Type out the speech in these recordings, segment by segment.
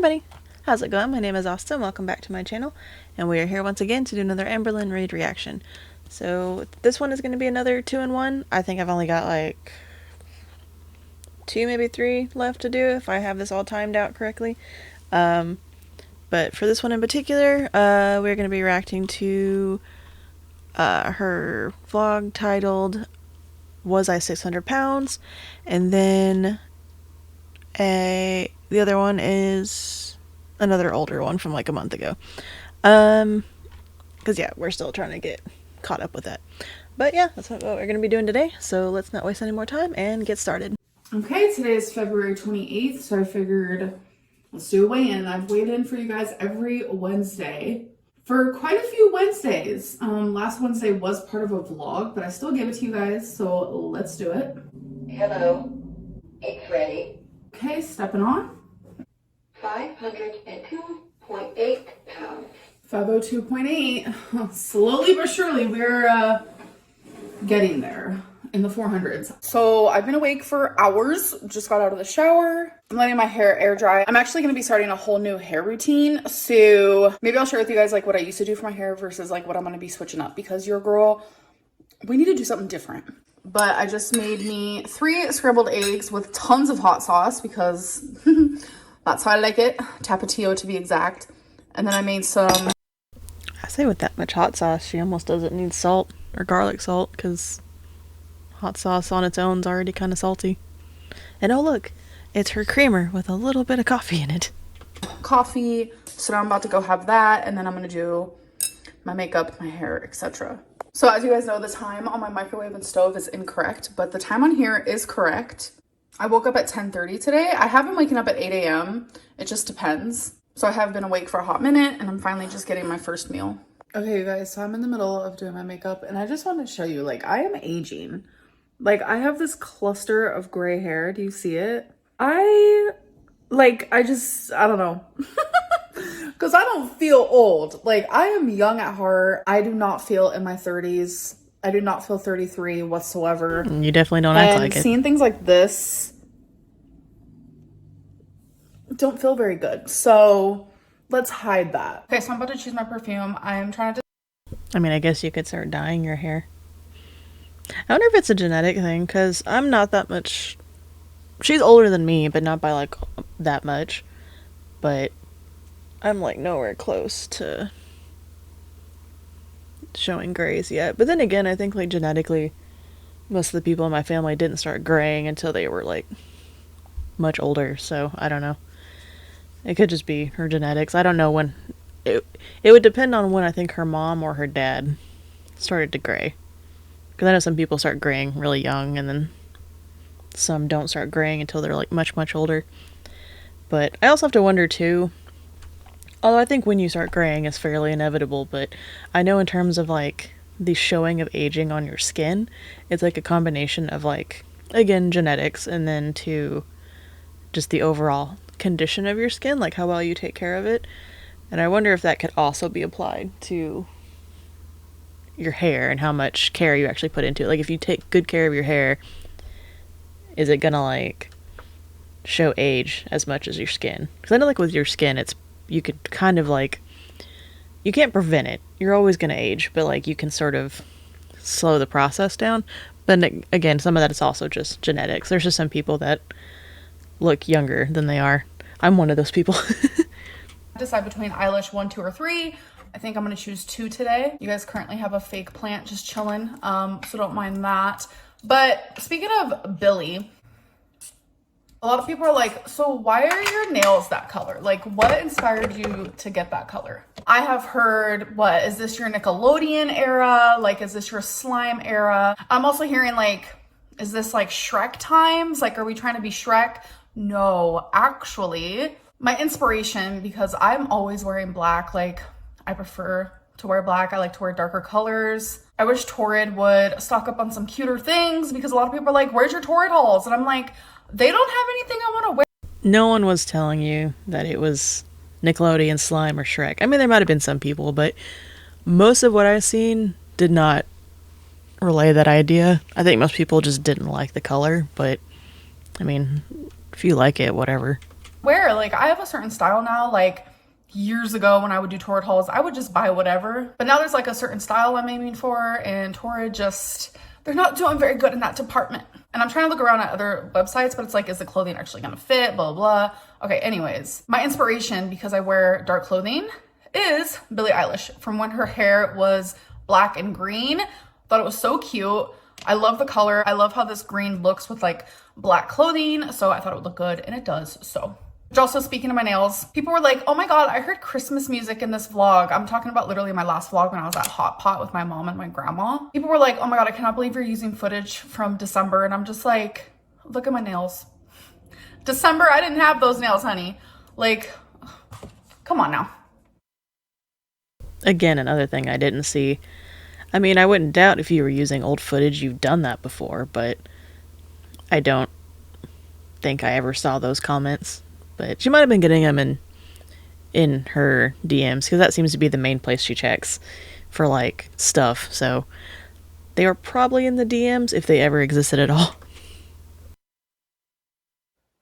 everybody, how's it going? My name is Asta and welcome back to my channel, and we are here once again to do another Amberlynn raid reaction. So this one is going to be another 2-in-1. I think I've only got like 2, maybe 3 left to do if I have this all timed out correctly. But for this one in particular, we're going to be reacting to her vlog titled Was I 600 Pounds? And then the other one is another older one from like a month ago. Because yeah, we're still trying to get caught up with that. But yeah, that's what we're going to be doing today. So let's not waste any more time and get started. Okay, today is February 28th, so I figured let's do a weigh-in. I've weighed in for you guys every Wednesday for quite a few Wednesdays. Last Wednesday was part of a vlog, but I still gave it to you guys, so let's do it. Hello, it's ready. Okay, stepping on. 502.8 pounds. 502.8. Slowly but surely, we're getting there in the 400s. So I've been awake for hours, just got out of the shower. I'm letting my hair air dry. I'm actually going to be starting a whole new hair routine. So maybe I'll share with you guys like what I used to do for my hair versus like what I'm going to be switching up, because your girl, we need to do something different. But I just made me 3 scrambled eggs with tons of hot sauce because that's how I like it. Tapatio to be exact. And then I made some... I say with that much hot sauce, she almost doesn't need salt or garlic salt because hot sauce on its own is already kind of salty. And oh look, it's her creamer with a little bit of coffee in it. Coffee. So now I'm about to go have that, and then I'm going to do my makeup, my hair, etc. So as you guys know, the time on my microwave and stove is incorrect, but the time on here is correct. I woke up at 10:30 today. I have been waking up at 8 a.m. It just depends. So I have been awake for a hot minute, and I'm finally just getting my first meal. Okay, you guys, so I'm in the middle of doing my makeup, and I just want to show you, like, I am aging. Like, I have this cluster of gray hair. Do you see it? I don't know. Because I don't feel old. Like, I am young at heart. I do not feel in my 30s. I do not feel 33 whatsoever. You definitely don't act like it. And seeing things like this don't feel very good. So let's hide that. Okay, so I'm about to choose my perfume. I'm trying to... I mean, I guess you could start dyeing your hair. I wonder if it's a genetic thing, because I'm not that much... She's older than me, but not by, like, that much. But I'm, like, nowhere close to showing grays yet. But then again, I think, like, genetically, most of the people in my family didn't start graying until they were, like, much older. So, I don't know. It could just be her genetics. I don't know when... It would depend on when I think her mom or her dad started to gray. Because I know some people start graying really young, and then some don't start graying until they're like much, much older. But I also have to wonder too, although I think when you start graying is fairly inevitable, but I know in terms of like the showing of aging on your skin, it's like a combination of like, again, genetics, and then to just the overall condition of your skin, like how well you take care of it. And I wonder if that could also be applied to your hair and how much care you actually put into it. Like, if you take good care of your hair, is it gonna like show age as much as your skin? Because I know like with your skin, it's, you could kind of like, you can't prevent it, you're always gonna age, but like you can sort of slow the process down. But again, some of that is also just genetics. There's just some people that look younger than they are. I'm one of those people. Decide between eyelash 1, 2, or 3. I think I'm gonna choose 2 today. You guys currently have a fake plant just chilling, so don't mind that. But speaking of Billy, a lot of people are like, so why are your nails that color? Like, what inspired you to get that color? I have heard, what, is this your Nickelodeon era? Like, is this your slime era? I'm also hearing like, is this like Shrek times? Like, are we trying to be Shrek? No, actually, my inspiration, because I'm always wearing black, like, I prefer to wear black. I like to wear darker colors. I wish Torrid would stock up on some cuter things, because a lot of people are like, where's your Torrid hauls? And I'm like, they don't have anything I want to wear. No one was telling you that it was Nickelodeon, slime, or Shrek. I mean, there might have been some people, but most of what I've seen did not relay that idea. I think most people just didn't like the color, but I mean, if you like it, whatever. wear. Like, I have a certain style now. Like, years ago when I would do Torrid hauls, I would just buy whatever. But now there's like a certain style I'm aiming for, and Torrid just, they're not doing very good in that department. And I'm trying to look around at other websites, but it's like, is the clothing actually gonna fit? Blah, blah, blah. Okay, anyways, my inspiration, because I wear dark clothing, is Billie Eilish. From when her hair was black and green. Thought it was so cute. I love the color. I love how this green looks with like black clothing. So I thought it would look good, and it does. So, which also, speaking of my nails, people were like, oh my God, I heard Christmas music in this vlog. I'm talking about literally my last vlog when I was at Hot Pot with my mom and my grandma. People were like, oh my God, I cannot believe you're using footage from December. And I'm just like, look at my nails. December, I didn't have those nails, honey. Like, come on now. Again, another thing I didn't see. I mean, I wouldn't doubt if you were using old footage, you've done that before, but I don't think I ever saw those comments. But she might have been getting them in her DMs, because that seems to be the main place she checks for, like, stuff. So they were probably in the DMs if they ever existed at all.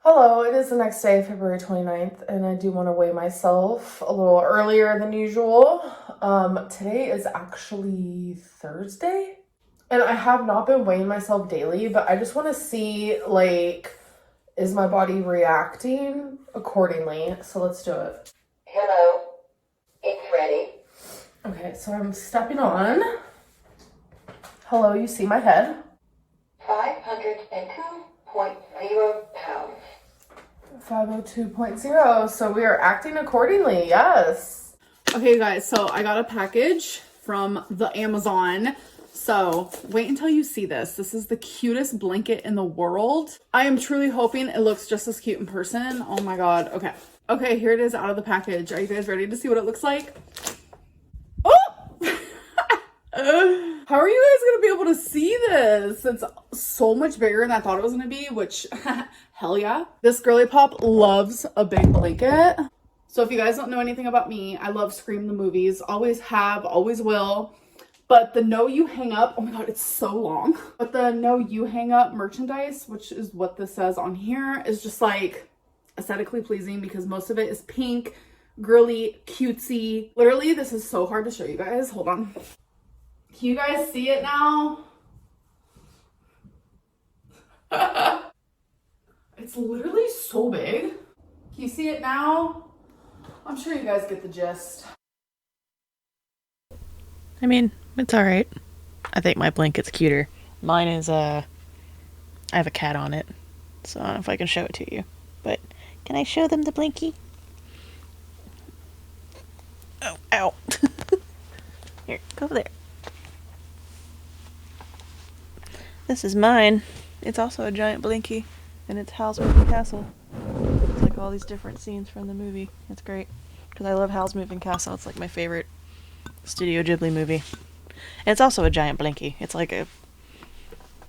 Hello, it is the next day, February 29th, and I do want to weigh myself a little earlier than usual. Today is actually Thursday, and I have not been weighing myself daily, but I just want to see, like, is my body reacting accordingly? So let's do it. Hello. It's ready. Okay, so I'm stepping on. Hello, you see my head? 502.0 pounds. 502.0. So we are acting accordingly. Yes. Okay, guys, so I got a package from the Amazon. So wait until you see this. This is the cutest blanket in the world. I am truly hoping it looks just as cute in person. Oh my God. Okay. Okay, here it is out of the package. Are you guys ready to see what it looks like? Oh! How are you guys gonna be able to see this? It's so much bigger than I thought it was gonna be, which, hell yeah. This girly pop loves a big blanket. So if you guys don't know anything about me, I love Scream the movies. Always have, always will. But the No You Hang Up, oh my God, it's so long. But the No You Hang Up merchandise, which is what this says on here, is just like aesthetically pleasing because most of it is pink, girly, cutesy. Literally, this is so hard to show you guys. Hold on. Can you guys see it now? It's literally so big. Can you see it now? I'm sure you guys get the gist. I mean, it's alright. I think my blanket's cuter. Mine is, I have a cat on it, so I don't know if I can show it to you. But, can I show them the blankie? Oh, ow. Here, go over there. This is mine. It's also a giant blankie, and it's Howl's Moving Castle. It's like all these different scenes from the movie. It's great. Because I love Howl's Moving Castle. It's like my favorite Studio Ghibli movie. And it's also a giant blankie. It's like a...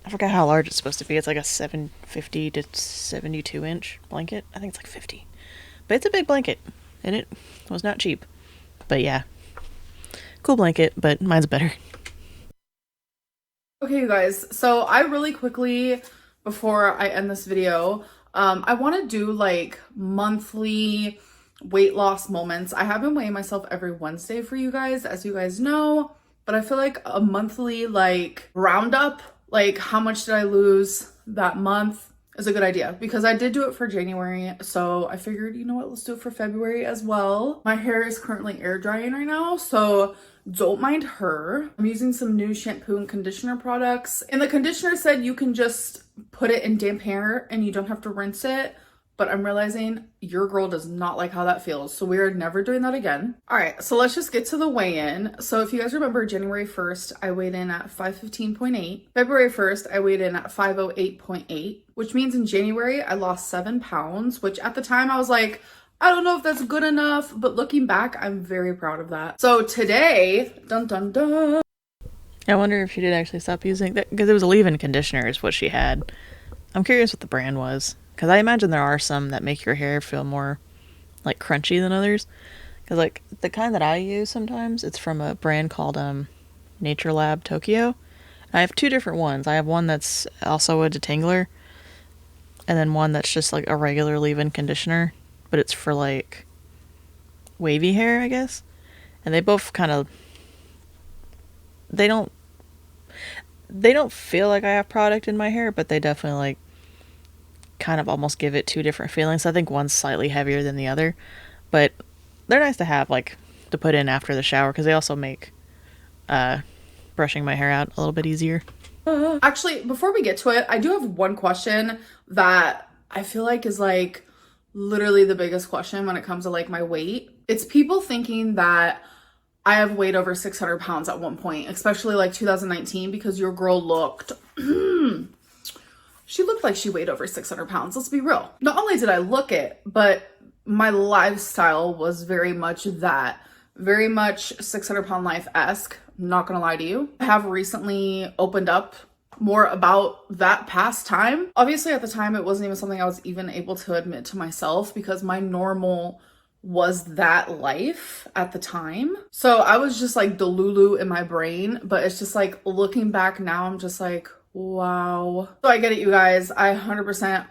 I forgot how large it's supposed to be. It's like a 750 to 72 inch blanket. I think it's like 50. But it's a big blanket. And it was not cheap. But yeah. Cool blanket, but mine's better. Okay, you guys, so I really quickly, before I end this video, I want to do like monthly weight loss moments. I have been weighing myself every Wednesday for you guys, as you guys know, but I feel like a monthly like roundup, like how much did I lose that month, is a good idea because I did do it for January. So I figured, you know what, let's do it for February as well. My hair is currently air drying right now, so don't mind her. I'm using some new shampoo and conditioner products. And the conditioner said you can just put it in damp hair and you don't have to rinse it. But I'm realizing your girl does not like how that feels. So we are never doing that again. All right, so let's just get to the weigh-in. So if you guys remember, January 1st, I weighed in at 515.8. February 1st, I weighed in at 508.8, which means in January, I lost 7 pounds, which at the time I was like, I don't know if that's good enough, but looking back, I'm very proud of that. So today, dun dun dun. I wonder if she did actually stop using that, because it was a leave-in conditioner is what she had. I'm curious what the brand was, because I imagine there are some that make your hair feel more like crunchy than others. Because like the kind that I use sometimes, it's from a brand called Nature Lab Tokyo. I have 2 different ones. I have one that's also a detangler, and then one that's just like a regular leave-in conditioner. but it's for like wavy hair, I guess. And they both kind of, they don't feel like I have product in my hair, but they definitely like kind of almost give it two different feelings. I think one's slightly heavier than the other, but they're nice to have, like, to put in after the shower, because they also make brushing my hair out a little bit easier. Actually, before we get to it, I do have one question that I feel like is like literally the biggest question when it comes to like my weight. It's people thinking that I have weighed over 600 pounds at one point, especially like 2019, because your girl looked, she looked like she weighed over 600 pounds. Let's be real. Not only did I look it, but my lifestyle was very much that, very much 600-pound life-esque. Not gonna lie to you. I have recently opened up more about that past time. Obviously at the time it wasn't even something I was even able to admit to myself, because my normal was that life at the time. So I was just like delulu in my brain, but it's just like looking back now, I'm just like, wow. So I get it, you guys. I 100%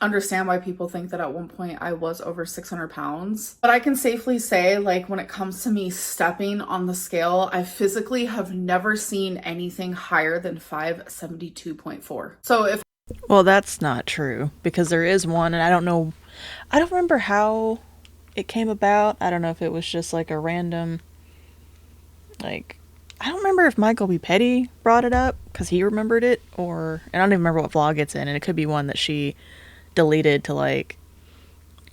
understand why people think that at one point I was over 600 pounds. But I can safely say, like, when it comes to me stepping on the scale, I physically have never seen anything higher than 572.4. So if... Well, that's not true, because there is one, and I don't remember how it came about. I don't know if it was just like a random, like, I don't remember if Michael B. Petty brought it up because he remembered it, or, and I don't even remember what vlog it's in, and it could be one that she deleted to like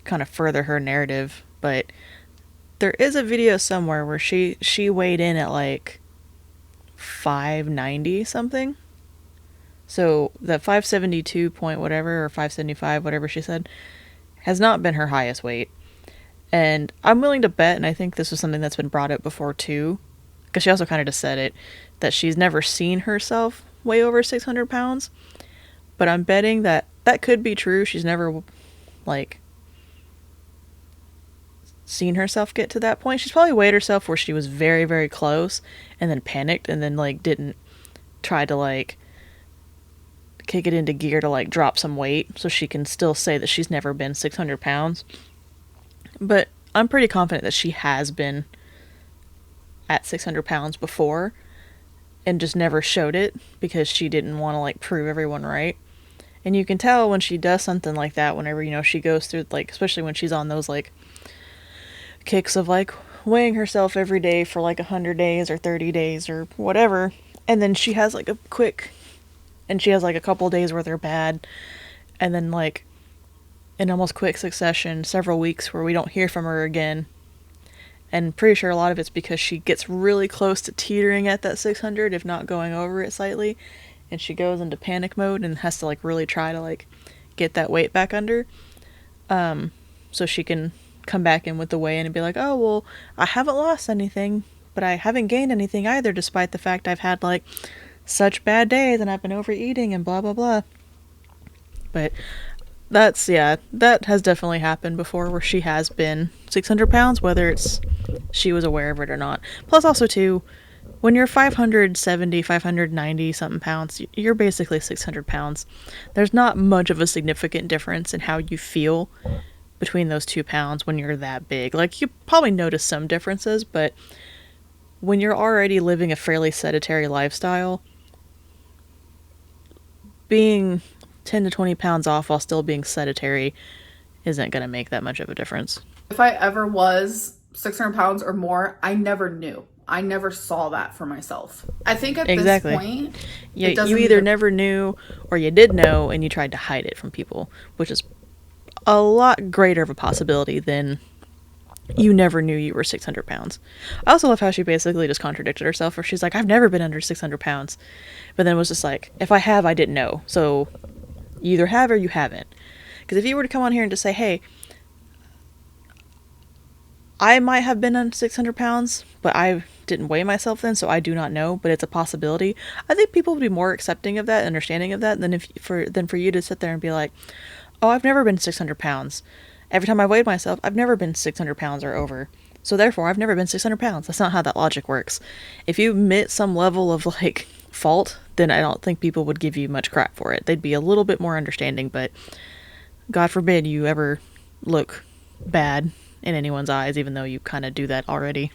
kind of further her narrative. But there is a video somewhere where she weighed in at like 590 something. So the 572 point whatever, or 575, whatever she said, has not been her highest weight. And I'm willing to bet, and I think this was something that's been brought up before too, because she also kind of just said it, that she's never seen herself weigh over 600 pounds. But I'm betting that that could be true. She's never, like, seen herself get to that point. She's probably weighed herself where she was very, very close and then panicked and then, like, didn't try to, like, kick it into gear to, like, drop some weight so she can still say that she's never been 600 pounds. But I'm pretty confident that she has been at 600 pounds before and just never showed it because she didn't want to, like, prove everyone right. And you can tell when she does something like that, whenever, you know, she goes through, like, especially when she's on those, like, kicks of, like, weighing herself every day for, like, 100 days or 30 days or whatever. And then she has, like, a couple days where they're bad. And then, like, in almost quick succession, several weeks where we don't hear from her again. And pretty sure a lot of it's because she gets really close to teetering at that 600, if not going over it slightly. And she goes into panic mode and has to, like, really try to, like, get that weight back under. So she can come back in with the weigh-in and be like, oh, well, I haven't lost anything, but I haven't gained anything either, despite the fact I've had, like, such bad days and I've been overeating and blah, blah, blah. But that has definitely happened before, where she has been 600 pounds, whether it's she was aware of it or not. Plus, also, too, when you're 570, 590 something pounds, you're basically 600 pounds. There's not much of a significant difference in how you feel between those 2 pounds when you're that big. Like, you probably notice some differences, but when you're already living a fairly sedentary lifestyle, being 10 to 20 pounds off while still being sedentary isn't going to make that much of a difference. If I ever was 600 pounds or more, I never knew. I never saw that for myself. I think at this point, you either never knew or you did know and you tried to hide it from people, which is a lot greater of a possibility than you never knew you were 600 pounds. I also love how she basically just contradicted herself, where she's like, I've never been under 600 pounds. But then was just like, if I have, I didn't know. So you either have or you haven't. Because if you were to come on here and just say, hey, I might have been under 600 pounds, but I didn't weigh myself then, so I do not know, but it's a possibility. I think people would be more accepting of that, and understanding of that, than for you to sit there and be like, oh, I've never been 600 pounds. Every time I weighed myself, I've never been 600 pounds or over. So therefore, I've never been 600 pounds. That's not how that logic works. If you admit some level of, like, fault, then I don't think people would give you much crap for it. They'd be a little bit more understanding, but God forbid you ever look bad in anyone's eyes, even though you kind of do that already.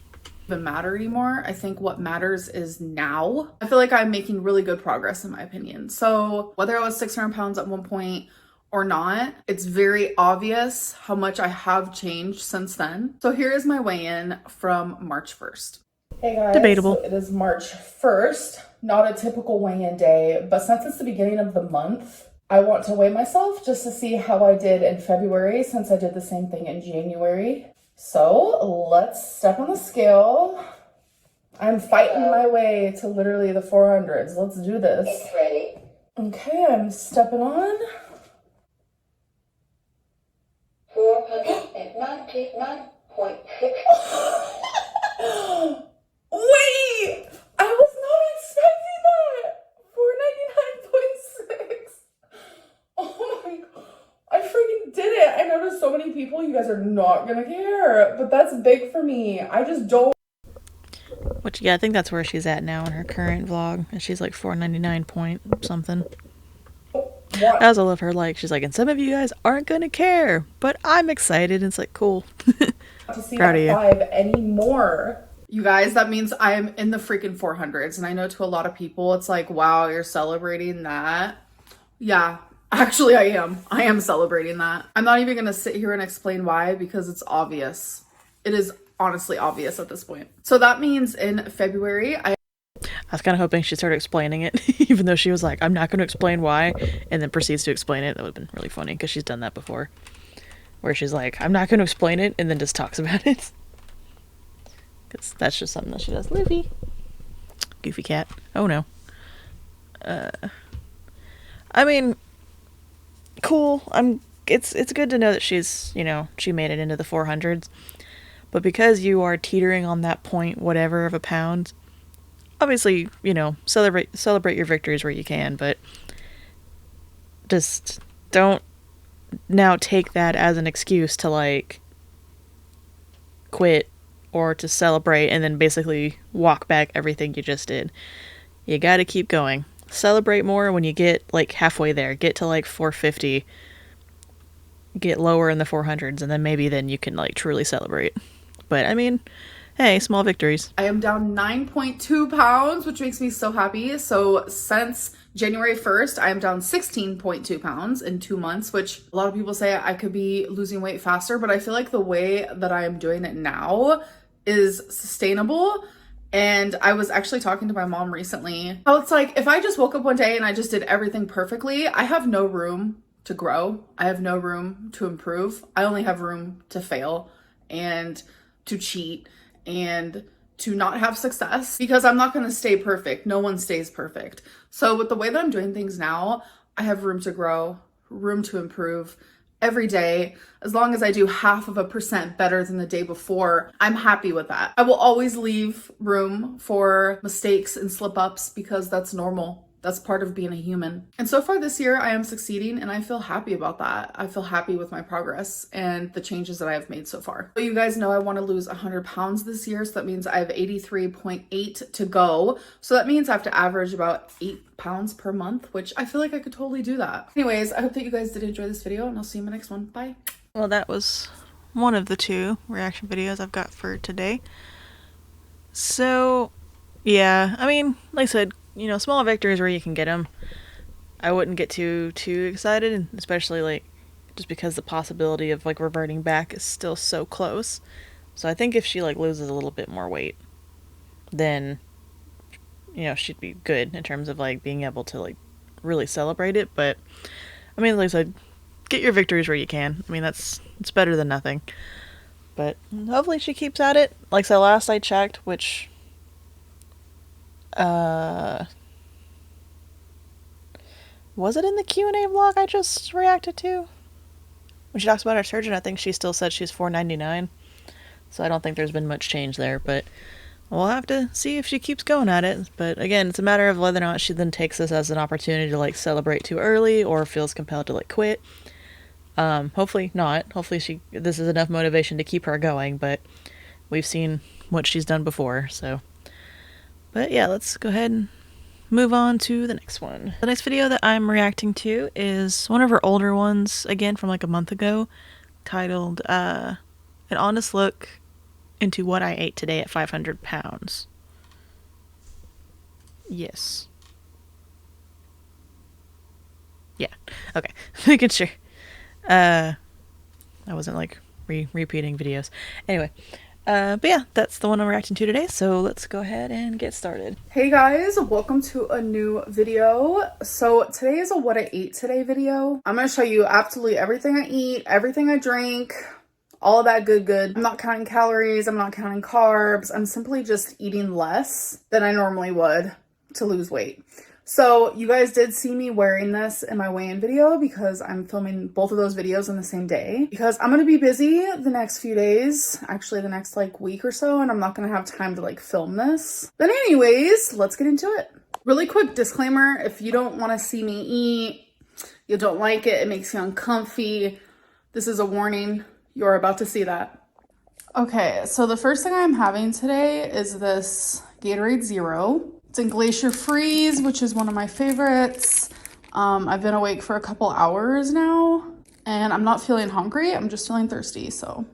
Even matter anymore. I think what matters is now. I feel like I'm making really good progress in my opinion. So whether I was 600 pounds at one point or not, it's very obvious how much I have changed since then. So here is my weigh-in from March 1st. Hey guys, Debatable. so it is March 1st, not a typical weigh-in day, but since it's the beginning of the month, I want to weigh myself just to see how I did in February since I did the same thing in January. So let's step on the scale. I'm fighting my way to literally the 400s. Let's do this. It's ready. Okay, I'm stepping on. 499.6. Wait! I was not expecting that! 499.6. Oh my god. I freaking did it. I know there's so many people, you guys are not gonna care, but that's big for me. I just don't. Which, yeah, I think that's where she's at now in her current vlog. And she's like 499 point something. Want I also love her, like, she's like, and some of you guys aren't gonna care, but I'm excited. And it's like, cool. to see Proud of you. that 5 anymore. You guys, that means I'm in the freaking 400s. And I know to a lot of people, it's like, wow, you're celebrating that. Yeah, actually I am. I am celebrating that. I'm not even gonna sit here and explain why because it's obvious. It is honestly obvious at this point. So that means in February, I was kind of hoping she'd start explaining it, even though she was like, I'm not going to explain why, and then proceeds to explain it. That would have been really funny, because she's done that before. Where she's like, I'm not going to explain it, and then just talks about it. Because that's just something that she does. Luffy. Goofy cat. Oh no. I mean, cool. It's good to know that she's, you know, she made it into the 400s. But because you are teetering on that point, whatever of a pound, obviously, you know, celebrate your victories where you can, but just don't now take that as an excuse to, like, quit or to celebrate and then basically walk back everything you just did. You gotta keep going. Celebrate more when you get, like, halfway there. Get to, like, 450. Get lower in the 400s, and then maybe then you can, like, truly celebrate. But, I mean, hey, small victories. I am down 9.2 pounds, which makes me so happy. So since January 1st, I am down 16.2 pounds in 2 months, which a lot of people say I could be losing weight faster, but I feel like the way that I am doing it now is sustainable. And I was actually talking to my mom recently how it's like, if I just woke up one day and I just did everything perfectly, I have no room to grow. I have no room to improve. I only have room to fail and to cheat and to not have success because I'm not going to stay perfect. No one stays perfect. So with the way that I'm doing things now, I have room to grow, room to improve every day. As long as I do 0.5% better than the day before, I'm happy with that. I will always leave room for mistakes and slip ups because that's normal. That's part of being a human. And so far this year, I am succeeding and I feel happy about that. I feel happy with my progress and the changes that I have made so far. So you guys know I want to lose 100 pounds this year. So that means I have 83.8 to go. So that means I have to average about 8 pounds per month, which I feel like I could totally do that. Anyways, I hope that you guys did enjoy this video and I'll see you in the next one. Bye. Well, that was one of the 2 reaction videos I've got for today. So, yeah, I mean, like I said, you know, small victories where you can get them. I wouldn't get too excited, especially, like, just because the possibility of, like, reverting back is still so close. So I think if she, like, loses a little bit more weight, then, you know, she'd be good in terms of, like, being able to, like, really celebrate it. But, I mean, like I said, get your victories where you can. I mean, it's better than nothing. But hopefully she keeps at it. Like I said, last I checked, which... was it in the Q&A vlog I just reacted to? When she talks about her surgeon, I think she still said she's $4.99. So I don't think there's been much change there, but we'll have to see if she keeps going at it. But again, it's a matter of whether or not she then takes this as an opportunity to, like, celebrate too early or feels compelled to, like, quit. Hopefully not. Hopefully this is enough motivation to keep her going, but we've seen what she's done before, so. But yeah, let's go ahead and move on to the next one. The next video that I'm reacting to is one of her older ones, again from like a month ago, titled an honest look into what I ate today at 500 pounds. Yes. Yeah. Okay. Making sure. I wasn't like repeating videos. Anyway. But yeah, that's the one I'm reacting to today, so let's go ahead and get started. Hey guys, welcome to a new video. So today is a what I ate today video. I'm gonna show you absolutely everything I eat, everything I drink, all of that good. I'm not counting calories, I'm not counting carbs. I'm simply just eating less than I normally would to lose weight. So you guys did see me wearing this in my weigh-in video because I'm filming both of those videos on the same day because I'm going to be busy the next few days, actually the next like week or so, and I'm not going to have time to like film this. But anyways, let's get into it. Really quick disclaimer, if you don't want to see me eat, you don't like it, it makes you uncomfy, this is a warning. You're about to see that. Okay, so the first thing I'm having today is this Gatorade Zero. It's in Glacier Freeze, which is one of my favorites. I've been awake for a couple hours now, and I'm not feeling hungry. I'm just feeling thirsty, so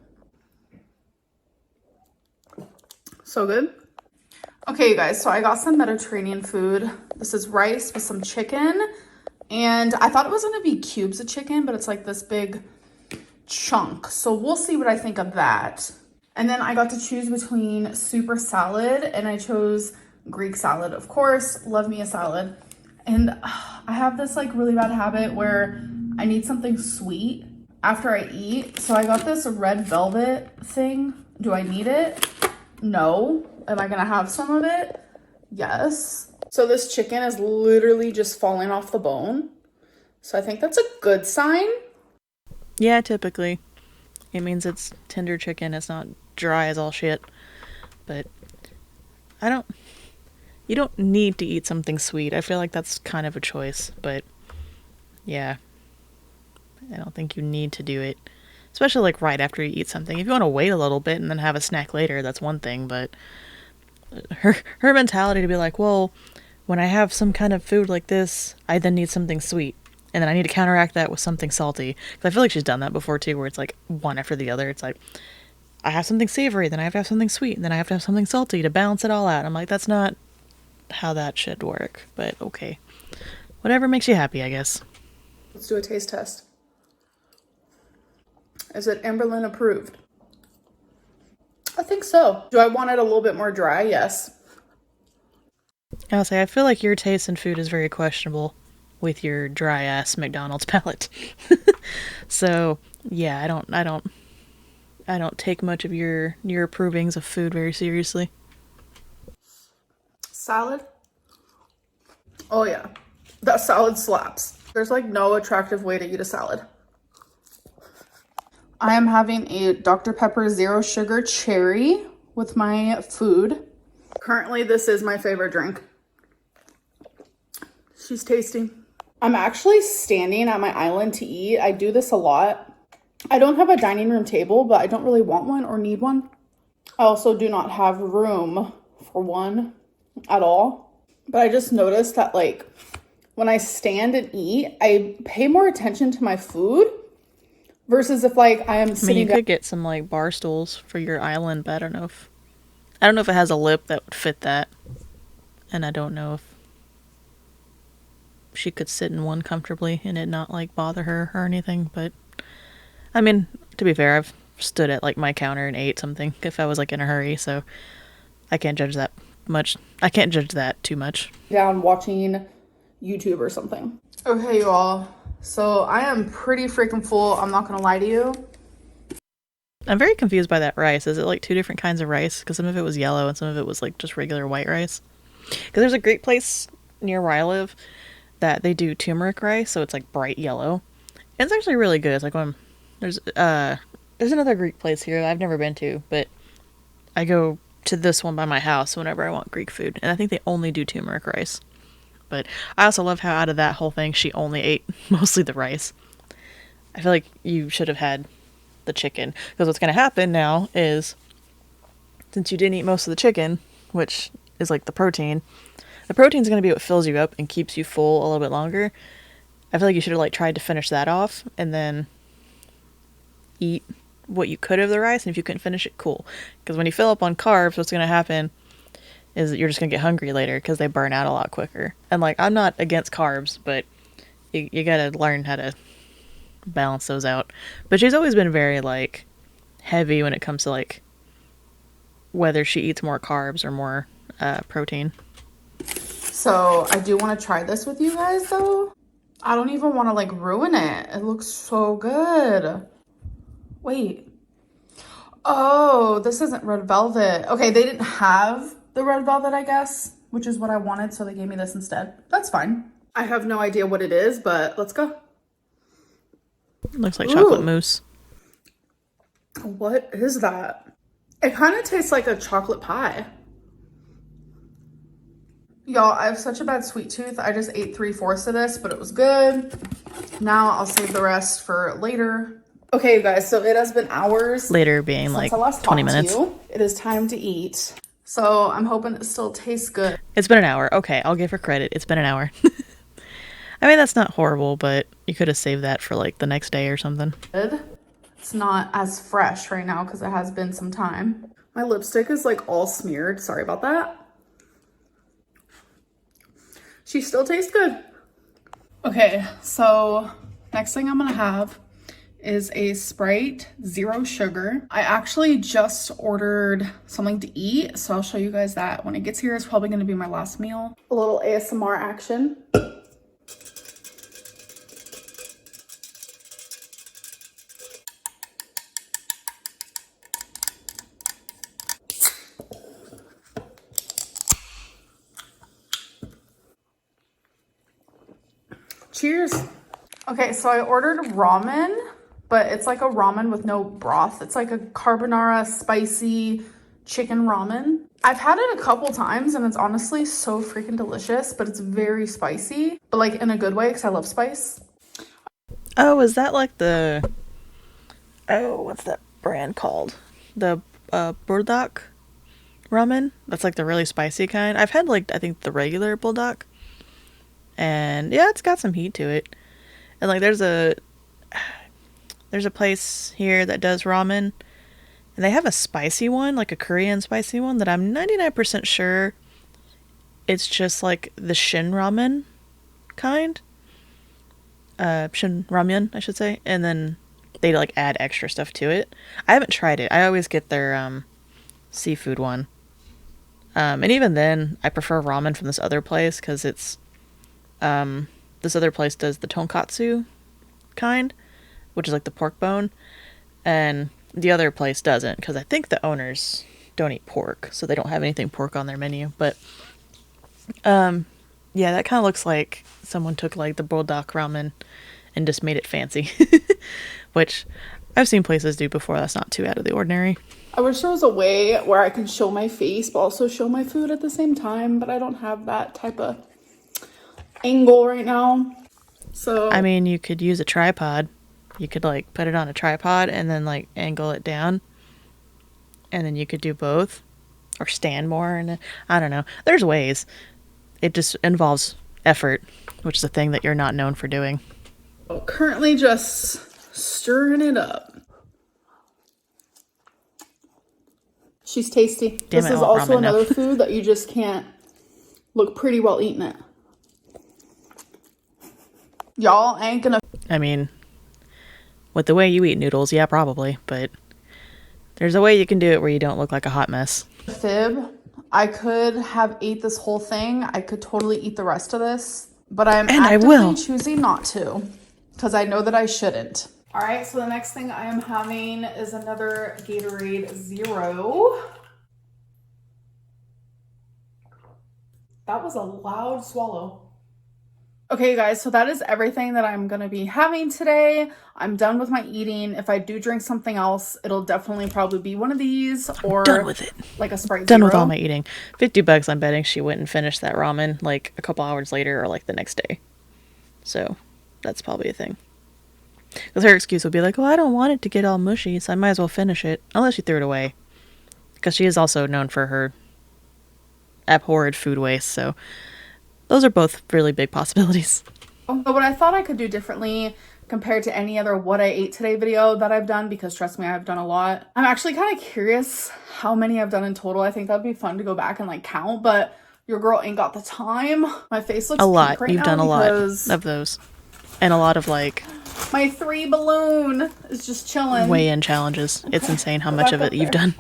good. Okay, you guys, so I got some Mediterranean food. This is rice with some chicken, and I thought it was gonna be cubes of chicken, but it's like this big chunk. So we'll see what I think of that. And then I got to choose between super salad, and I chose Greek salad, of course. Love me a salad. And I have this like really bad habit where I need something sweet after I eat. So I got this red velvet thing. Do I need it? No. Am I gonna have some of it? Yes. So this chicken is literally just falling off the bone. So I think that's a good sign. Yeah, typically. It means it's tender chicken. It's not dry as all shit. But you don't need to eat something sweet. I feel like that's kind of a choice, but yeah. I don't think you need to do it. Especially like right after you eat something. If you want to wait a little bit and then have a snack later, that's one thing, but her mentality to be like, well, when I have some kind of food like this, I then need something sweet. And then I need to counteract that with something salty. Because I feel like she's done that before too, where it's like one after the other. It's like, I have something savory, then I have to have something sweet, and then I have to have something salty to balance it all out. I'm like, that's not how that should work, but okay. Whatever makes you happy, I guess. Let's do a taste test. Is it Amberlynn approved? I think so. Do I want it a little bit more dry? Yes. I'll say, I feel like your taste in food is very questionable with your dry ass McDonald's palate. So yeah, I don't take much of your approvings of food very seriously. Salad? Oh yeah, that salad slaps. There's like no attractive way to eat a salad. I am having a Dr. Pepper Zero Sugar Cherry with my food. Currently, this is my favorite drink. She's tasty. I'm actually standing at my island to eat. I do this a lot. I don't have a dining room table, but I don't really want one or need one. I also do not have room for one at all. But I just noticed that like when I stand and eat, I pay more attention to my food versus if like I am sitting. I mean, you could get some like bar stools for your island, but I don't know if it has a lip that would fit that. And I don't know if she could sit in one comfortably and it not like bother her or anything, but I mean, to be fair, I've stood at like my counter and ate something if I was like in a hurry, so I can't judge that much. I can't judge that too much. Down watching YouTube or something. Okay, you all. So I am pretty freaking full. I'm not gonna lie to you. I'm very confused by that rice. Is it like two different kinds of rice? Because some of it was yellow and some of it was like just regular white rice. Because there's a great place near where I live that they do turmeric rice, so it's like bright yellow. And it's actually really good. It's like when there's another Greek place here that I've never been to, but I go to this one by my house whenever I want Greek food, and I think they only do turmeric rice. But I also love how out of that whole thing she only ate mostly the rice. I feel like you should have had the chicken, because what's going to happen now is, since you didn't eat most of the chicken, which is like the protein's going to be what fills you up and keeps you full a little bit longer. I feel like you should have like tried to finish that off and then eat what you could of the rice, and if you couldn't finish it, cool. Because when you fill up on carbs, what's going to happen is that you're just going to get hungry later because they burn out a lot quicker. And like, I'm not against carbs, but you got to learn how to balance those out. But she's always been very like heavy when it comes to like whether she eats more carbs or more protein. So I do want to try this with you guys though. I don't even want to like ruin it. It looks so good. Wait. Oh, this isn't red velvet. Okay, they didn't have the red velvet, I guess, which is what I wanted, so they gave me this instead. That's fine. I have no idea what it is, but let's go. Looks like chocolate mousse. What is that? It kind of tastes like a chocolate pie. Y'all, I have such a bad sweet tooth. I just ate 3/4 of this, but it was good. Now I'll save the rest for later. Okay, you guys, so it has been hours. Later being like 20 minutes. It is time to eat. So I'm hoping it still tastes good. It's been an hour. Okay, I'll give her credit. It's been an hour. I mean, that's not horrible, but you could have saved that for like the next day or something. Good. It's not as fresh right now because it has been some time. My lipstick is like all smeared. Sorry about that. She still tastes good. Okay, so next thing I'm gonna have is a Sprite Zero Sugar. I actually just ordered something to eat, so I'll show you guys that when it gets here. It's probably gonna be my last meal. A little ASMR action. Cheers. Okay, so I ordered ramen, but it's like a ramen with no broth. It's like a carbonara spicy chicken ramen. I've had it a couple times and it's honestly so freaking delicious, but it's very spicy, but like in a good way because I love spice. Oh, is that like the... Oh, what's that brand called? The burdak ramen? That's like the really spicy kind. I've had like, I think the regular burdak. And yeah, it's got some heat to it. And like there's a place here that does ramen, and they have a spicy one, like a Korean spicy one that I'm 99% sure it's just like the Shin ramen kind. Shin ramyun, I should say. And then they like add extra stuff to it. I haven't tried it. I always get their seafood one. And even then I prefer ramen from this other place because it's this other place does the tonkatsu kind, which is like the pork bone, and the other place doesn't because I think the owners don't eat pork, so they don't have anything pork on their menu. But yeah, that kind of looks like someone took like the buldak ramen and just made it fancy, which I've seen places do before. That's not too out of the ordinary. I wish there was a way where I could show my face but also show my food at the same time, but I don't have that type of angle right now. So I mean, you could use a tripod. You could like put it on a tripod and then like angle it down, and then you could do both, or stand more. And I don't know, there's ways. It just involves effort, which is a thing that you're not known for doing. Currently just stirring it up. She's tasty. This is also another food that you just can't look pretty while eating it. Y'all ain't gonna... I mean, with the way you eat noodles, yeah, probably. But there's a way you can do it where you don't look like a hot mess. Fib, I could have ate this whole thing. I could totally eat the rest of this. But I'm actively choosing not to. Because I know that I shouldn't. Alright, so the next thing I am having is another Gatorade Zero. That was a loud swallow. Okay, guys, so that is everything that I'm going to be having today. I'm done with my eating. If I do drink something else, it'll definitely probably be one of these or done with it. Like a Sprite Done Zero. with all my eating. $50, I'm betting she went and finished that ramen like a couple hours later or like the next day. So that's probably a thing. Because her excuse will be like, well, I don't want it to get all mushy, so I might as well finish it. Unless she threw it away. Because she is also known for her abhorred food waste, so those are both really big possibilities. But what I thought I could do differently compared to any other what I ate today video that I've done, because trust me, I've done a lot. I'm actually kind of curious how many I've done in total. I think that'd be fun to go back and like count, but your girl ain't got the time. My face looks A lot. pink right You've now done a lot because of those. And a lot of like my 3 balloon is just chilling. weigh-in challenges. It's insane how much of it you've done.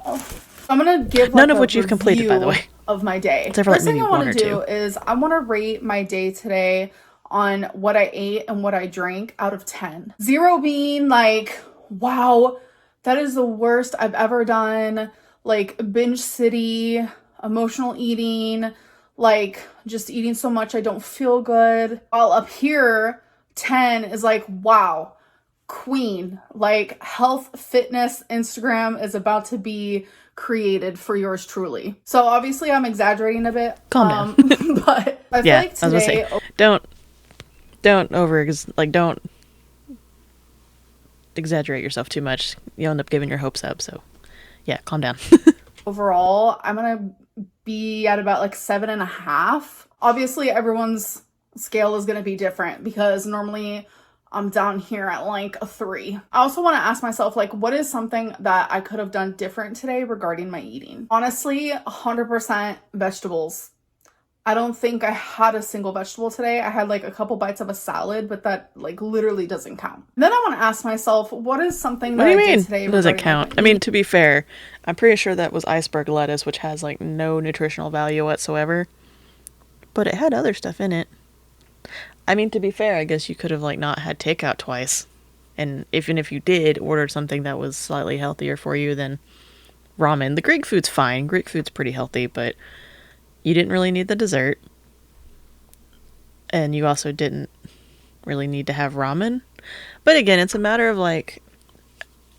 I'm gonna give like None of a which you've completed, by the way. Of my day. Except for like First thing maybe I one want or to do two. is I want to rate my day today on what I ate and what I drank out of 10. 0 being like, wow, that is the worst I've ever done. Like binge city, emotional eating, like just eating so much I don't feel good. While up here, 10 is like, wow, queen. Like health, fitness, Instagram is about to be created for yours truly. So obviously I'm exaggerating a bit. Calm down. But I feel Yeah, like I was today, gonna say, don't exaggerate yourself too much. You'll end up giving your hopes up. So yeah, calm down. overall, I'm gonna be at about like 7.5. Obviously everyone's scale is gonna be different because normally I'm down here at like a 3. I also want to ask myself, like, what is something that I could have done different today regarding my eating? Honestly, 100% vegetables. I don't think I had a single vegetable today. I had like a couple bites of a salad, but that like literally doesn't count. Then I want to ask myself, what is something that What do you I mean? did today? It doesn't regarding count. my I mean, eating? to be fair, I'm pretty sure that was iceberg lettuce, which has like no nutritional value whatsoever. But it had other stuff in it. I mean, to be fair, I guess you could have like not had takeout twice. And even if you did order something that was slightly healthier for you than ramen, the Greek food's fine. Greek food's pretty healthy, but you didn't really need the dessert. And you also didn't really need to have ramen. But again, it's a matter of like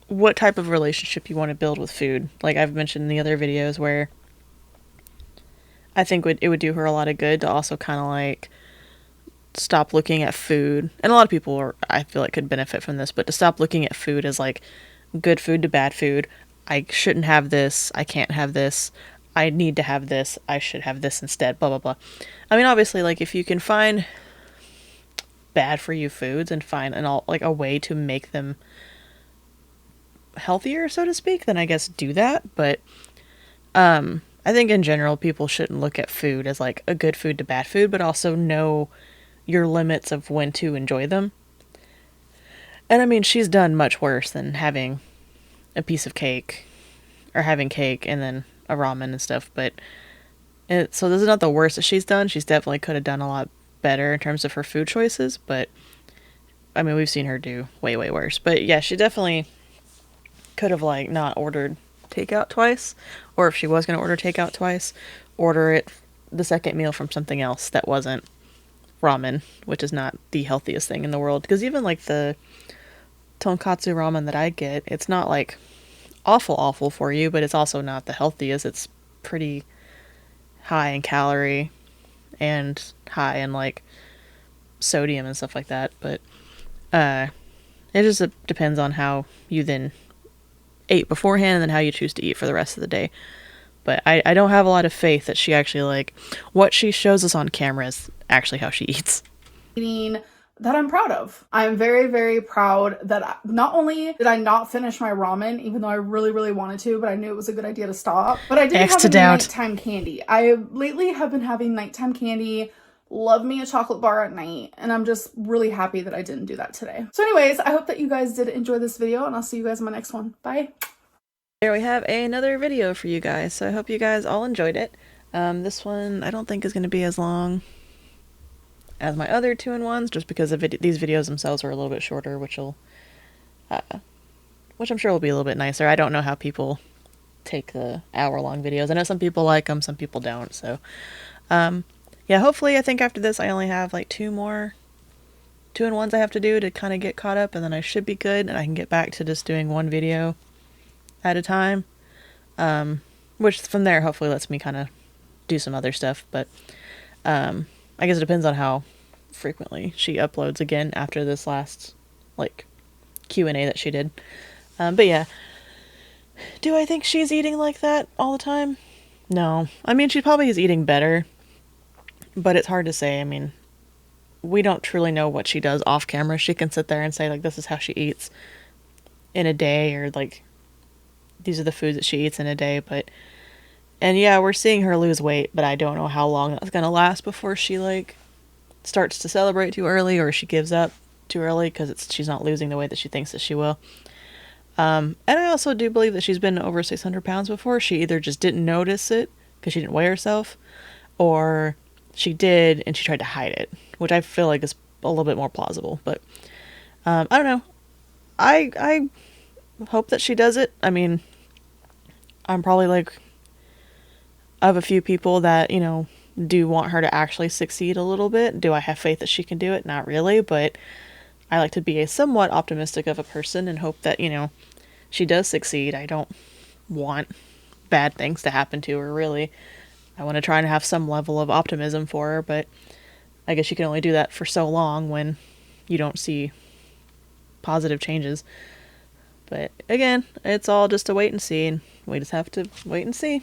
what type of relationship you want to build with food. Like I've mentioned in the other videos where I think it would do her a lot of good to also kind of like stop looking at food. And a lot of people are, I feel like, could benefit from this, but to stop looking at food as like good food to bad food. I shouldn't have this. I can't have this. I need to have this. I should have this instead. Blah, blah, blah. I mean, obviously, like if you can find bad for you foods and find like a way to make them healthier, so to speak, then I guess do that. But I think in general, people shouldn't look at food as like a good food to bad food, but also know your limits of when to enjoy them. And I mean, she's done much worse than having a piece of cake or having cake and then a ramen and stuff, but so this is not the worst that she's done. She's definitely could have done a lot better in terms of her food choices, but I mean, we've seen her do way, way worse. But yeah, she definitely could have like not ordered takeout twice, or if she was going to order takeout twice, order it the second meal from something else that wasn't ramen, which is not the healthiest thing in the world. Because even like the tonkatsu ramen that I get, it's not like awful for you, but it's also not the healthiest. It's pretty high in calorie and high in like sodium and stuff like that. But it just depends on how you then ate beforehand and then how you choose to eat for the rest of the day. But I don't have a lot of faith that she actually, like, what she shows us on camera is actually how she eats. Eating that I'm proud of. I'm very, very proud that not only did I not finish my ramen, even though I really, really wanted to, but I knew it was a good idea to stop, but I did have any nighttime candy. I lately have been having nighttime candy. Love me a chocolate bar at night, and I'm just really happy that I didn't do that today. So anyways, I hope that you guys did enjoy this video, and I'll see you guys in my next one. Bye. There we have another video for you guys, so I hope you guys all enjoyed it. This one I don't think is going to be as long as my other 2-in-1s, just because these videos themselves are a little bit shorter, which I'm sure will be a little bit nicer. I don't know how people take the hour-long videos. I know some people like them, some people don't, so yeah, hopefully I think after this I only have like 2 more 2-in-1s I have to do to kind of get caught up, and then I should be good, and I can get back to just doing one video at a time, which from there hopefully lets me kind of do some other stuff. But I guess it depends on how frequently she uploads again after this last like Q&A that she did. But yeah, do I think she's eating like that all the time? No. I mean, she probably is eating better, but it's hard to say. I mean, we don't truly know what she does off camera. She can sit there and say, like, this is how she eats in a day, or like, these are the foods that she eats in a day. But, and yeah, we're seeing her lose weight, but I don't know how long that's gonna last before she like starts to celebrate too early, or she gives up too early because she's not losing the weight that she thinks that she will. And I also do believe that she's been over 600 pounds before. She either just didn't notice it because she didn't weigh herself, or she did and she tried to hide it, which I feel like is a little bit more plausible. But I don't know. I hope that she does it. I mean, I'm probably like of a few people that, you know, do want her to actually succeed a little bit. Do I have faith that she can do it? Not really, but I like to be a somewhat optimistic of a person and hope that, you know, she does succeed. I don't want bad things to happen to her, really. I want to try and have some level of optimism for her, but I guess you can only do that for so long when you don't see positive changes. But again, it's all just a wait and see, and we just have to wait and see.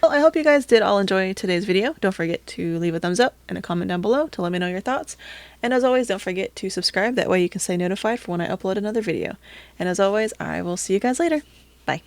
Well, I hope you guys did all enjoy today's video. Don't forget to leave a thumbs up and a comment down below to let me know your thoughts. And as always, don't forget to subscribe. That way you can stay notified for when I upload another video. And as always, I will see you guys later. Bye.